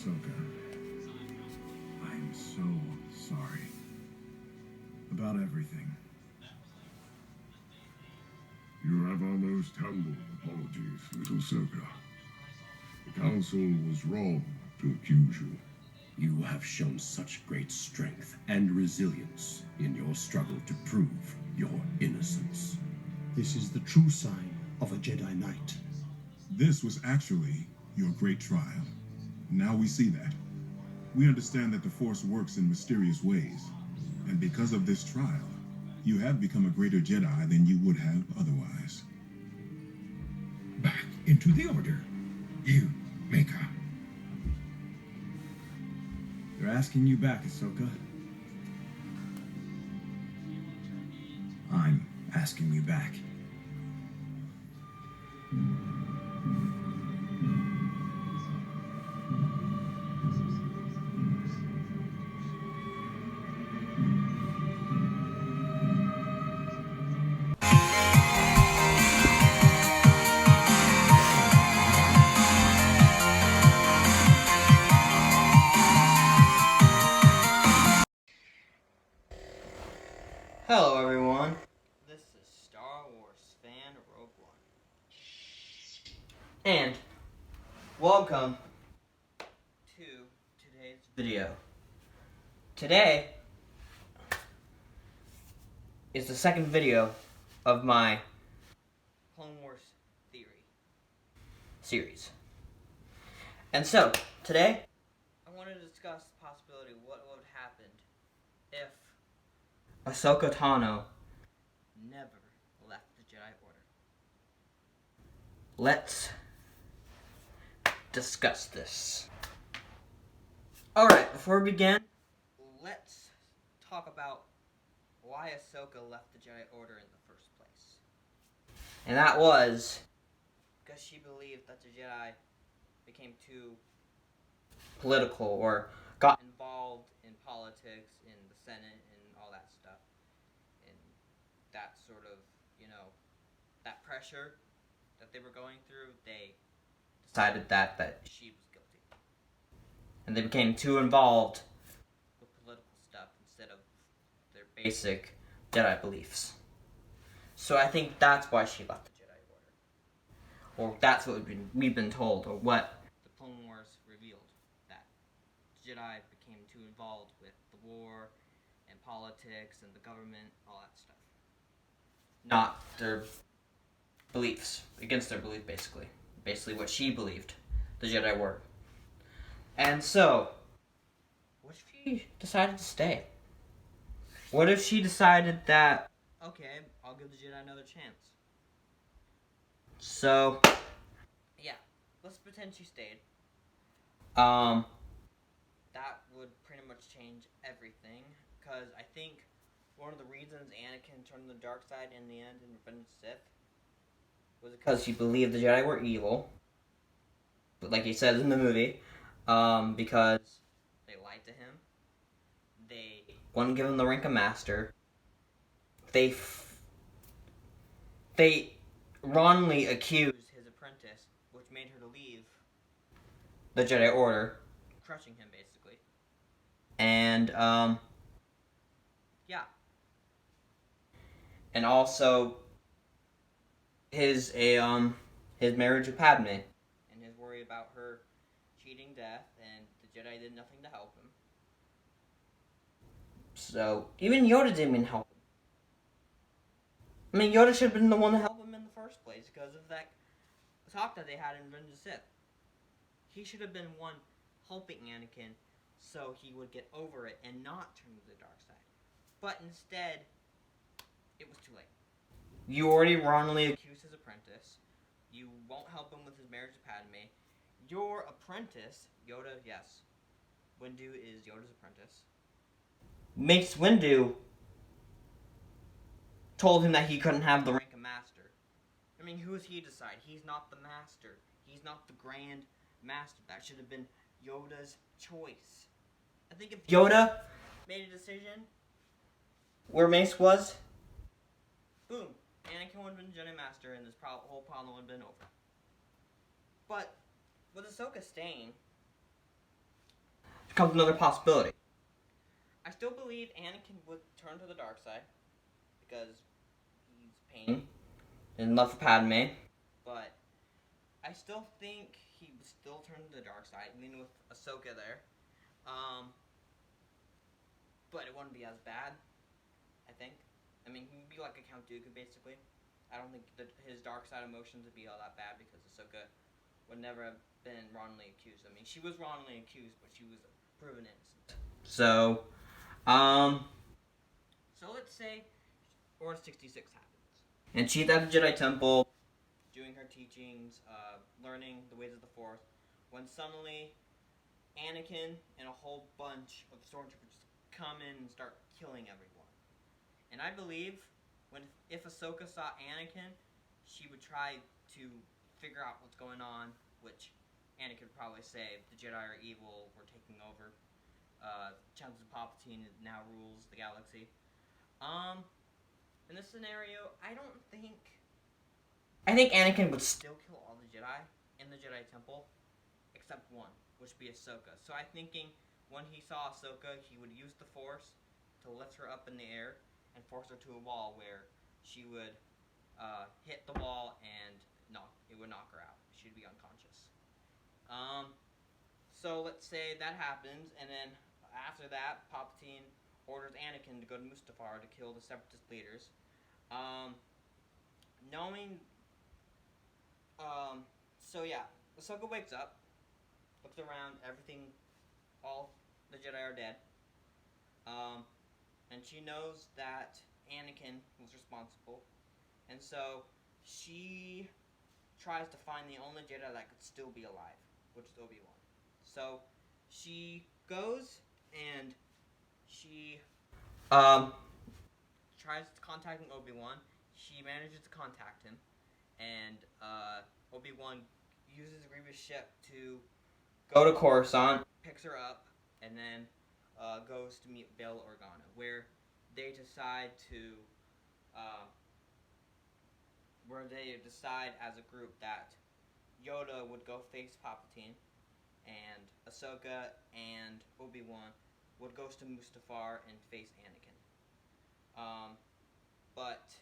Ahsoka. I am so sorry about everything. You have our most humble apologies, little Ahsoka. The Council was wrong to accuse you. You have shown such great strength and resilience in your struggle to prove your innocence. This is the true sign of a Jedi Knight. This was actually your great trial. Now we see that. We understand that the Force works in mysterious ways. And because of this trial, you have become a greater Jedi than you would have otherwise. Back into the Order, you maker. They're asking you back, Ahsoka. I'm asking you back. Hello everyone, this is Star Wars fan Rogue One, and welcome to today's video. Today is the second video of my Clone Wars theory series. And so, today, I want to discuss the possibility of what would have happened if Ahsoka Tano never left the Jedi Order. Let's discuss this. Alright, before we begin, let's talk about why Ahsoka left the Jedi Order in the first place. And that was because she believed that the Jedi became too political or got involved in politics in the Senate and all that stuff. And that sort of, that pressure that they were going through, they decided that she was guilty. And they became too involved with political stuff instead of their basic Jedi beliefs. So I think that's why she left the Jedi Order. Or that's what we've been told, or what the Clone Wars revealed. That the Jedi became too involved with the war and politics and the government, all that stuff. Not their beliefs, against their belief, basically. Basically what she believed, the Jedi were. And so, what if she decided to stay? What if she decided that, okay, I'll give the Jedi another chance? So, yeah, let's pretend she stayed. That would pretty much change everything, because I think one of the reasons Anakin turned to the dark side in the end in Revenge of the Sith was because he believed the Jedi were evil, but like he says in the movie, because they lied to him, they wouldn't give him the rank of Master, they wrongly accused his apprentice, which made her to leave the Jedi Order, crushing him basically, and yeah. And also his marriage with Padme and his worry about her cheating death, and the Jedi did nothing to help him. So even Yoda didn't even help him. I mean, Yoda should have been the one to help him in the first place because of that talk that they had in Revenge of the Sith. He should have been one helping Anakin so he would get over it and not turn to the dark side. But instead, it was too late. You already wrongly accused his apprentice. You won't help him with his marriage to Padme. Your apprentice, Yoda, yes, Windu is Yoda's apprentice, Mace Windu told him that he couldn't have the rank of Master. I mean, who is he to decide? He's not the Master. He's not the Grand Master. That should have been Yoda's choice. I think if Yoda made a decision where Mace was, boom, Anakin would have been Jedi Master and this whole problem would have been over. But with Ahsoka staying, comes another possibility. I still believe Anakin would turn to the dark side because he's pain and love for Padme, but I still think he would still turn to the dark side, even with Ahsoka there. But it wouldn't be as bad, I think. I mean, he would be like a Count Dooku, basically. I don't think that his dark side emotions would be all that bad because Ahsoka would never have been wrongly accused. I mean, she was wrongly accused, but she was proven innocent. So let's say Order 66 happens. And she's at the Jedi Temple, doing her teachings, learning the ways of the Force, when suddenly Anakin and a whole bunch of stormtroopers come in and start killing everyone. And I believe if Ahsoka saw Anakin, she would try to figure out what's going on, which Anakin would probably say, the Jedi are evil, we're taking over. Chancellor Palpatine now rules the galaxy. In this scenario, I think Anakin would still kill all the Jedi in the Jedi Temple, except one, which would be Ahsoka. So I'm thinking when he saw Ahsoka, he would use the Force to lift her up in the air and force her to a wall where she would hit the wall and it would knock her out. She'd be unconscious. So let's say that happens, and then after that, Palpatine orders Anakin to go to Mustafar to kill the Separatist leaders. Ahsoka wakes up, looks around, all the Jedi are dead. And she knows that Anakin was responsible. And so she tries to find the only Jedi that could still be alive, which is Obi-Wan. So she goes and she tries contacting Obi-Wan. She manages to contact him, and Obi-Wan uses Grievous' ship to go to Coruscant, picks her up, and then goes to meet Bail Organa, where they decide as a group that Yoda would go face Palpatine, and Ahsoka and Obi-Wan would go to Mustafar and face Anakin. But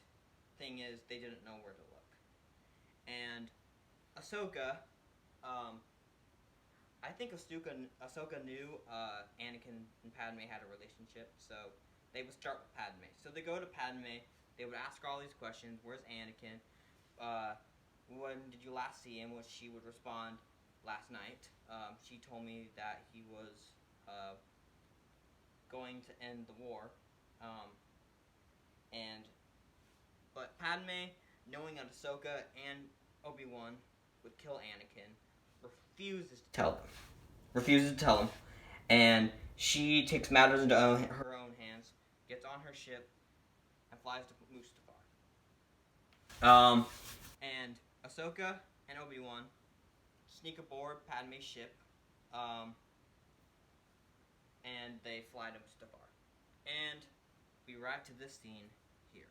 thing is, they didn't know where to look. And Ahsoka, I think Ahsoka knew Anakin and Padme had a relationship, so they would start with Padme. So they go to Padme, they would ask her all these questions. Where's Anakin? When did you last see him? Which she would respond, last night. She told me that he was going to end the war. But Padme, knowing that Ahsoka and Obi-Wan would kill Anakin, refuses to tell him. And she takes matters into her own hands, gets on her ship, and flies to Mustafar. And Ahsoka and Obi-Wan sneak aboard Padme's ship, and they fly to Mustafar. And we arrive to this scene here.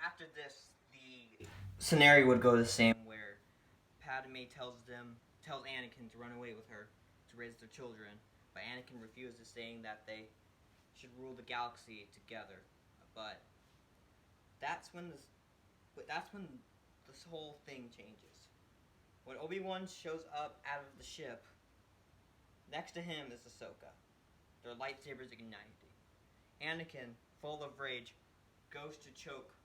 After this, the scenario would go the same, where Padme tells Anakin to run away with her to raise their children, but Anakin refuses, saying that they should rule the galaxy together. But that's when this whole thing changes. When Obi-Wan shows up out of the ship, next to him is Ahsoka. Their lightsabers igniting. Anakin, full of rage, goes to choke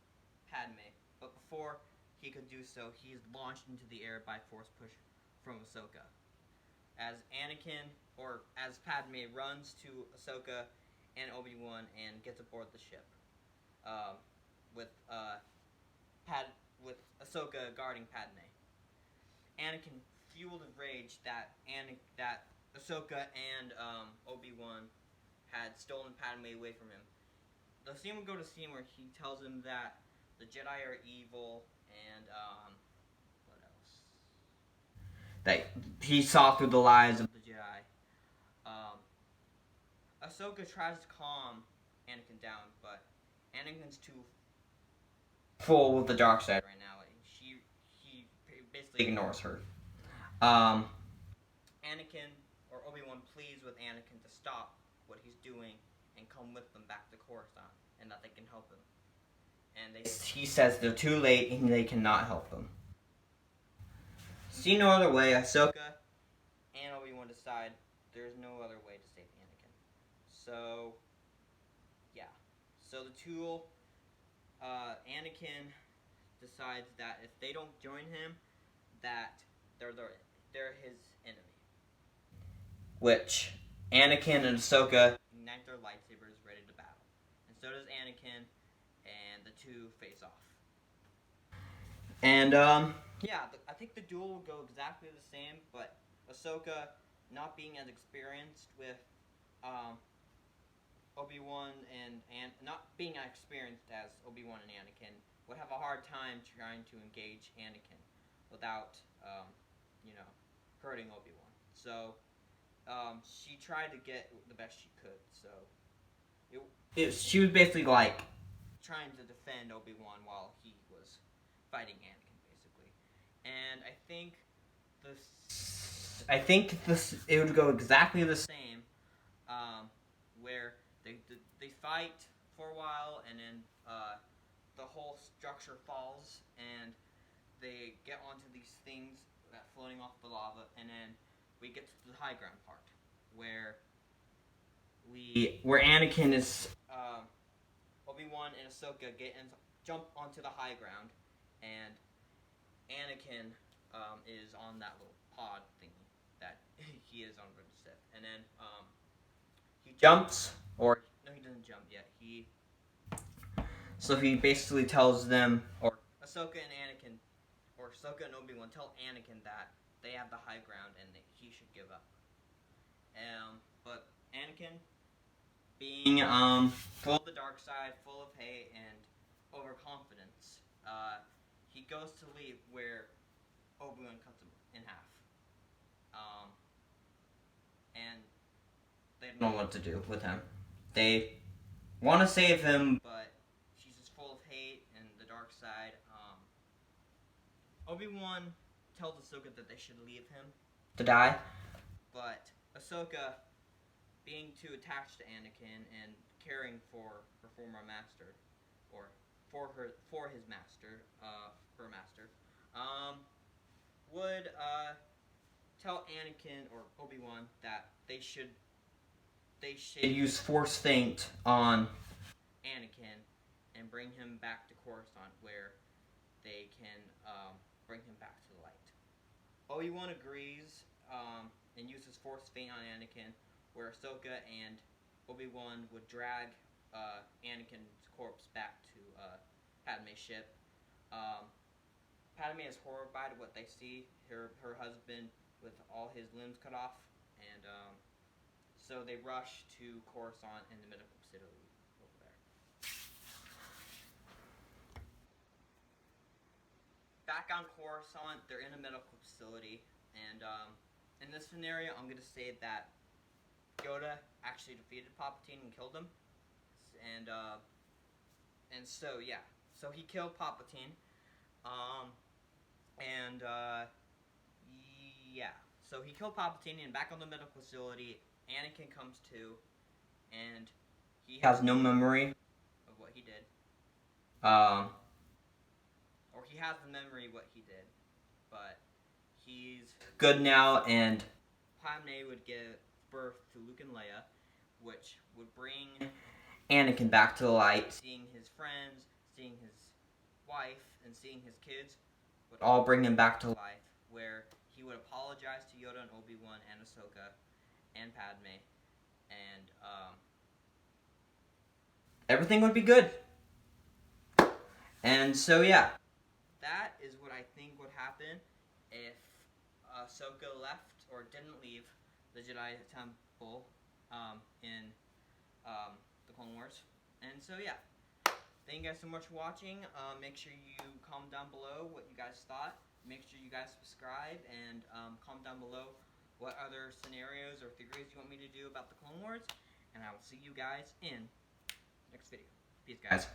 Padme, but before he could do so, he is launched into the air by force push from Ahsoka. As Padme runs to Ahsoka and Obi-Wan and gets aboard the ship, with Ahsoka guarding Padme. Anakin, fueled with rage that Ahsoka and Obi-Wan had stolen Padme away from him. The scene would go to scene where he tells him that the Jedi are evil and what else? That he saw through the lies of the Jedi. Ahsoka tries to calm Anakin down, but Anakin's too full with the dark side right now. He basically ignores her. Anakin or Obi-Wan pleads with Anakin to stop what he's doing and come with them back to Coruscant, and that they can help him. And he says they're too late and they cannot help him. See no other way, Ahsoka and Obi-Wan decide there's no other way to save Anakin. So, yeah. So the Anakin decides that if they don't join him, that they're his enemy. Which Anakin and Ahsoka ignite their lightsabers ready to battle. And so does Anakin, and the two face off. And, I think the duel will go exactly the same, but Ahsoka, not being as experienced with Obi-Wan and not being as experienced as Obi-Wan and Anakin, would have a hard time trying to engage Anakin without, hurting Obi-Wan. So, she tried to get the best she could. So, she was basically like trying to defend Obi-Wan while he was fighting Anakin, basically. And I think it would go exactly the same, where they fight for a while, and then the whole structure falls, and they get onto these things that floating off the lava, and then we get to the high ground part, where Anakin is Obi-Wan and Ahsoka jump onto the high ground, and Anakin is on that little pod thingy that he is on Revenge of the Sith, and then he jumps, or no, he doesn't jump yet. So he basically tells them, or Ahsoka and Obi-Wan tell Anakin that they have the high ground and that he should give up. But Anakin, being full of the dark side, full of hate and overconfidence, he goes to leave where Obi-Wan cuts him in half. And they don't know what to do with him. They want to save him, but she's just full of hate and the dark side. Obi-Wan tells Ahsoka that they should leave him to die, but Ahsoka, being too attached to Anakin and caring for her former master, or for his master, her master, would tell Anakin or Obi-Wan that they should use Force Feint on Anakin and bring him back to Coruscant, where they can bring him back to the light. Obi-Wan agrees and uses Force Feint on Anakin, where Ahsoka and Obi-Wan would drag Anakin's corpse back to Padme's ship. Padme is horrified at what they see, her husband with all his limbs cut off, and so they rush to Coruscant in the medical facility over there. Back on Coruscant, they're in a medical facility, and in this scenario, I'm going to say that Yoda actually defeated Palpatine and killed him, and so yeah, so he killed Palpatine, so he killed Palpatine, and back on the medical facility, Anakin comes to, and he has no memory of what he did, or he has the memory of what he did, but he's good now, and Padme would give birth to Luke and Leia, which would bring Anakin back to the light, seeing his friends, seeing his wife and seeing his kids would all bring him back to life, where he would apologize to Yoda and Obi-Wan and Ahsoka and Padme, and everything would be good. And so yeah, that is what I think would happen if Ahsoka left or didn't leave the Jedi Temple in the Clone Wars. And so yeah, thank you guys so much for watching. Make sure you comment down below what you guys thought. Make sure you guys subscribe and comment down below what other scenarios or theories you want me to do about the Clone Wars. And I will see you guys in the next video. Peace, guys.